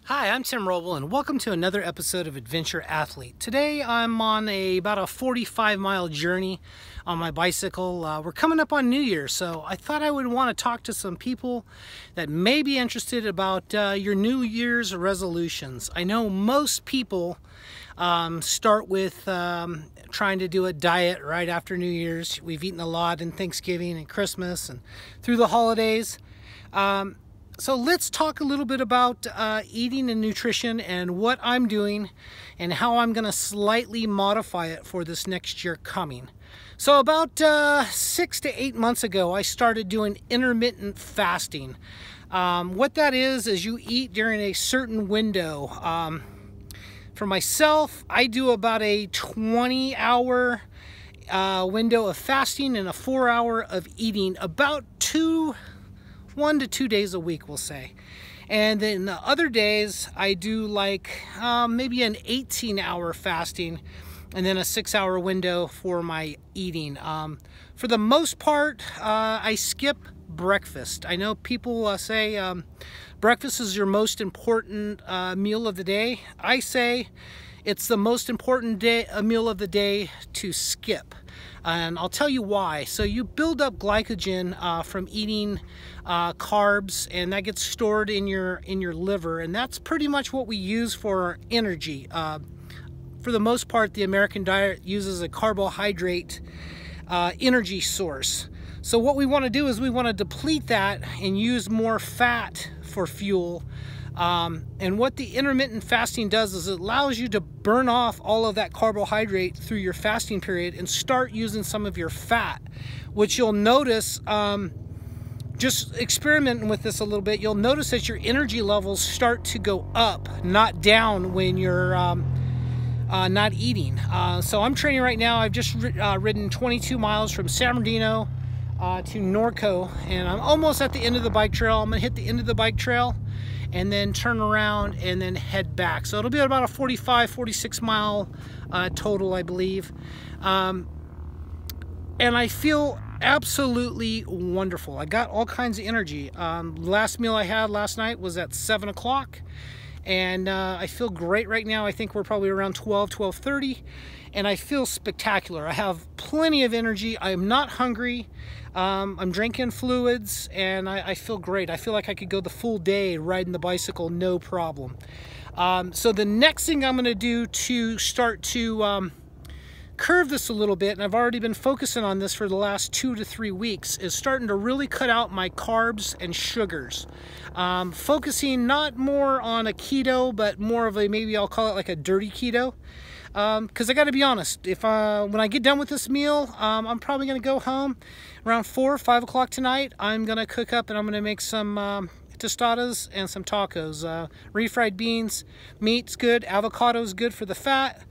Hi, I'm Tim Roble, and welcome to another episode of Adventure Athlete. Today I'm on about a 45-mile journey on my bicycle. We're coming up on New Year's, so I thought I would want to talk to some people that may be interested about your New Year's resolutions. I know most people start with trying to do a diet right after New Year's. We've eaten a lot in Thanksgiving and Christmas and through the holidays. So let's talk a little bit about eating and nutrition and what I'm doing and how I'm going to slightly modify it for this next year coming. So about 6 to 8 months ago, I started doing intermittent fasting. What that is you eat during a certain window. For myself, I do about a 20-hour window of fasting and a 4-hour of eating, about 1 to 2 days a week, we'll say. And then the other days I do like maybe an 18-hour fasting and then a 6-hour window for my eating. For the most part, I skip breakfast. I know people say breakfast is your most important meal of the day. I say it's the most important meal of the day to skip. And I'll tell you why. So you build up glycogen from eating carbs, and that gets stored in your liver, and that's pretty much what we use for our energy. For the most part, the American diet uses a carbohydrate energy source. So what we want to do is we want to deplete that and use more fat for fuel. And what the intermittent fasting does is it allows you to burn off all of that carbohydrate through your fasting period and start using some of your fat, which you'll notice, just experimenting with this a little bit, you'll notice that your energy levels start to go up, not down when you're not eating. So I'm training right now. I've just ridden 22 miles from San Bernardino to Norco, and I'm almost at the end of the bike trail. I'm gonna hit the end of the bike trail and then turn around and then head back. So it'll be about a 46 mile total, I believe. And I feel absolutely wonderful. I got all kinds of energy. Last meal I had last night was at 7 o'clock, and I feel great right now. I think we're probably around 12:30, and I feel spectacular. I have plenty of energy. I'm not hungry. I'm drinking fluids, and I feel great. I feel like I could go the full day riding the bicycle, no problem. So the next thing I'm going to do to start to curve this a little bit, and I've already been focusing on this for the last 2 to 3 weeks, is starting to really cut out my carbs and sugars. Focusing not more on a keto, but more of a, maybe I'll call it like a dirty keto. Because I got to be honest, if when I get done with this meal, I'm probably going to go home around 4 or 5 o'clock tonight. I'm going to cook up and I'm going to make some tostadas and some tacos. Refried beans, meat's good, avocado's good for the fat,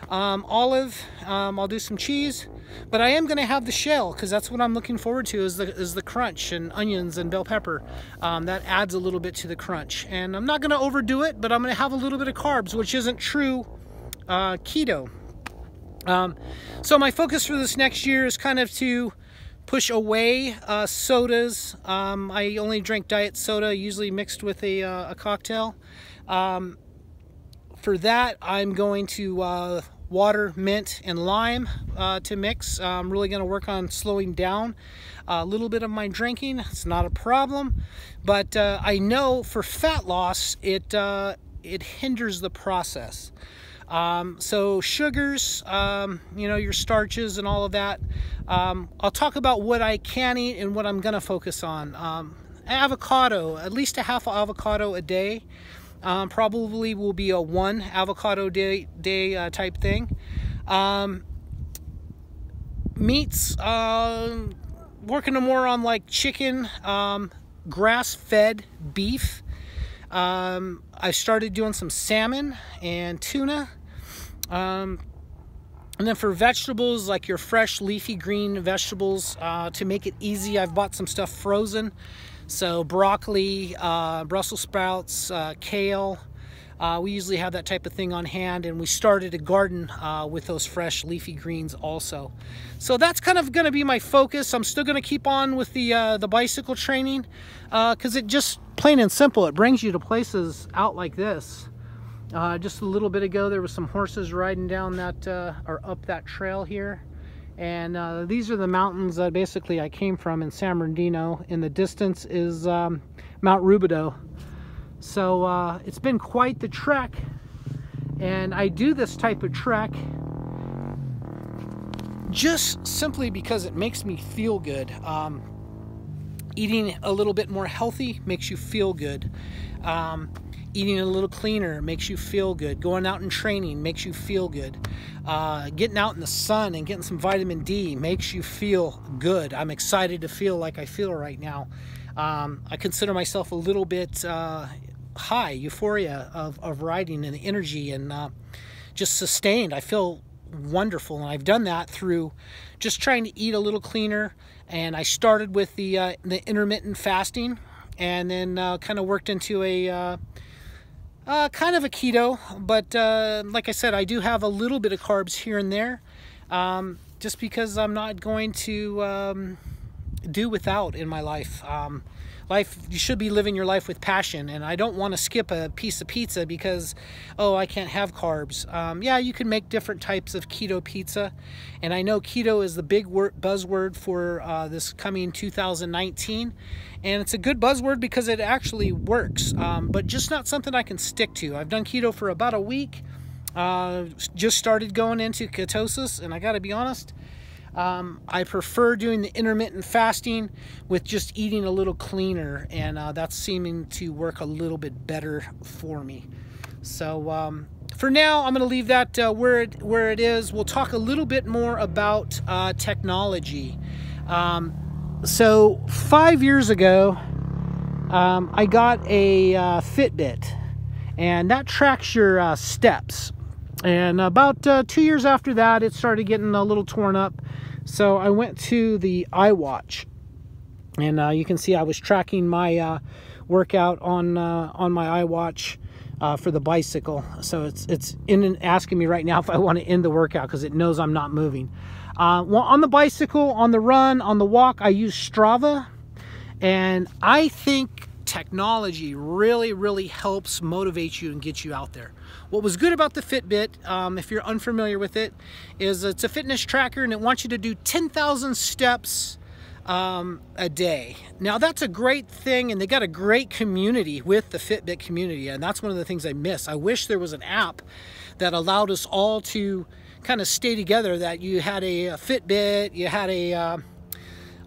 olive, I'll do some cheese, but I am going to have the shell because that's what I'm looking forward to, is the crunch, and onions and bell pepper. That adds a little bit to the crunch, and I'm not going to overdo it, but I'm going to have a little bit of carbs, which isn't true keto. So my focus for this next year is kind of to push away sodas. I only drink diet soda, usually mixed with a cocktail. For that, I'm going to water, mint, and lime to mix. I'm really going to work on slowing down a little bit of my drinking. It's not a problem, but I know for fat loss, it hinders the process. So sugars, you know, your starches and all of that. I'll talk about what I can eat and what I'm going to focus on. Avocado, at least a half avocado a day. Probably will be a 1 avocado day type thing. Meats, working more on like chicken, grass-fed beef. I started doing some salmon and tuna. And then for vegetables, like your fresh leafy green vegetables, to make it easy, I've bought some stuff frozen. So broccoli, Brussels sprouts, kale, We usually have that type of thing on hand, and we started a garden with those fresh leafy greens also. So that's kind of going to be my focus. I'm still going to keep on with the bicycle training because it just, plain and simple, it brings you to places out like this. Just a little bit ago, there was some horses riding down that, or up that trail here. And these are the mountains that basically I came from in San Bernardino. In the distance is Mount Rubidoux. So it's been quite the trek. And I do this type of trek just simply because it makes me feel good. Eating a little bit more healthy makes you feel good. Eating a little cleaner makes you feel good. Going out and training makes you feel good. Getting out in the sun and getting some vitamin D makes you feel good. I'm excited to feel like I feel right now. I consider myself a little bit high, euphoria of riding and the energy, and just sustained. I feel wonderful, and I've done that through just trying to eat a little cleaner. And I started with the intermittent fasting, and then kind of worked into a kind of a keto, but like I said, I do have a little bit of carbs here and there, just because I'm not going to do without in my life. You should be living your life with passion, and I don't want to skip a piece of pizza because, oh, I can't have carbs. Yeah, you can make different types of keto pizza, and I know keto is the big buzzword for this coming 2019, and it's a good buzzword because it actually works, but just not something I can stick to. I've done keto for about a week, just started going into ketosis, and I gotta be honest, I prefer doing the intermittent fasting with just eating a little cleaner, and that's seeming to work a little bit better for me. So for now, I'm going to leave that where it is. We'll talk a little bit more about technology. So 5 years ago, I got a Fitbit, and that tracks your steps. And about 2 years after that, it started getting a little torn up. So I went to the iWatch, and you can see I was tracking my workout on my iWatch for the bicycle. So it's asking me right now if I want to end the workout because it knows I'm not moving. Well, on the bicycle, on the run, on the walk, I use Strava, and I think technology really helps motivate you and get you out there. What was good about the Fitbit, if you're unfamiliar with it, is it's a fitness tracker, and it wants you to do 10,000 steps a day. Now that's a great thing, and they got a great community with the Fitbit community, and that's one of the things I miss. I wish there was an app that allowed us all to kind of stay together, that you had a Fitbit, you had a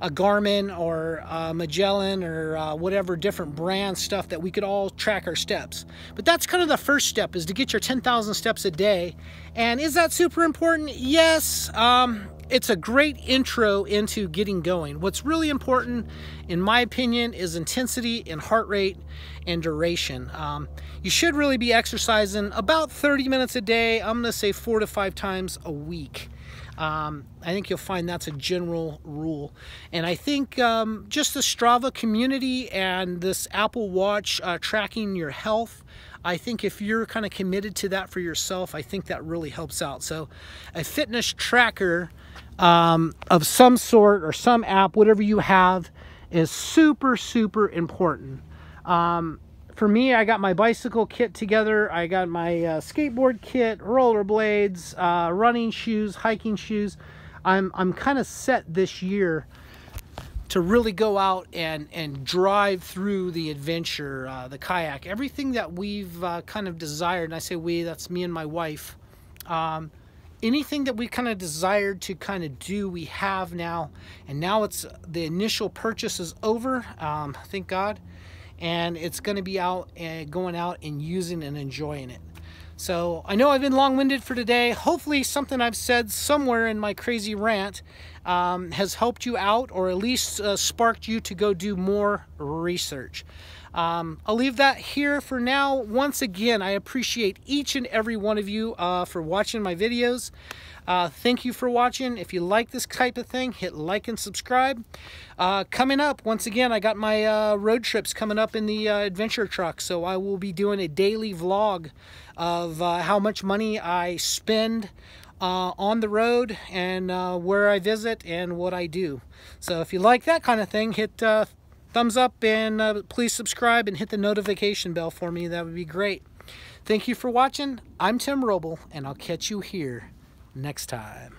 Garmin or Magellan or whatever different brand stuff that we could all track our steps. But that's kind of the first step, is to get your 10,000 steps a day. And is that super important? Yes. It's a great intro into getting going. What's really important, in my opinion, is intensity and heart rate and duration. You should really be exercising about 30 minutes a day. I'm going to say 4 to 5 times a week. I think you'll find that's a general rule. And I think just the Strava community and this Apple Watch tracking your health, I think if you're kind of committed to that for yourself, I think that really helps out. So a fitness tracker of some sort, or some app, whatever you have, is super important. For me, I got my bicycle kit together. I got my skateboard kit, rollerblades, running shoes, hiking shoes. I'm kind of set this year to really go out and drive through the adventure, the kayak, everything that we've kind of desired. And I say we, that's me and my wife. Anything that we kind of desired to kind of do, we have now. And now it's the initial purchase is over, thank God. And it's going to be out and going out and using and enjoying it. So I know I've been long-winded for today. Hopefully something I've said somewhere in my crazy rant has helped you out, or at least sparked you to go do more research. I'll leave that here for now. Once again, I appreciate each and every one of you for watching my videos. Thank you for watching. If you like this type of thing, hit like and subscribe. Coming up, once again, I got my road trips coming up in the adventure truck, so I will be doing a daily vlog of how much money I spend on the road and where I visit and what I do. So if you like that kind of thing, hit thumbs up and please subscribe and hit the notification bell for me. That would be great. Thank you for watching. I'm Tim Roble, and I'll catch you here next time.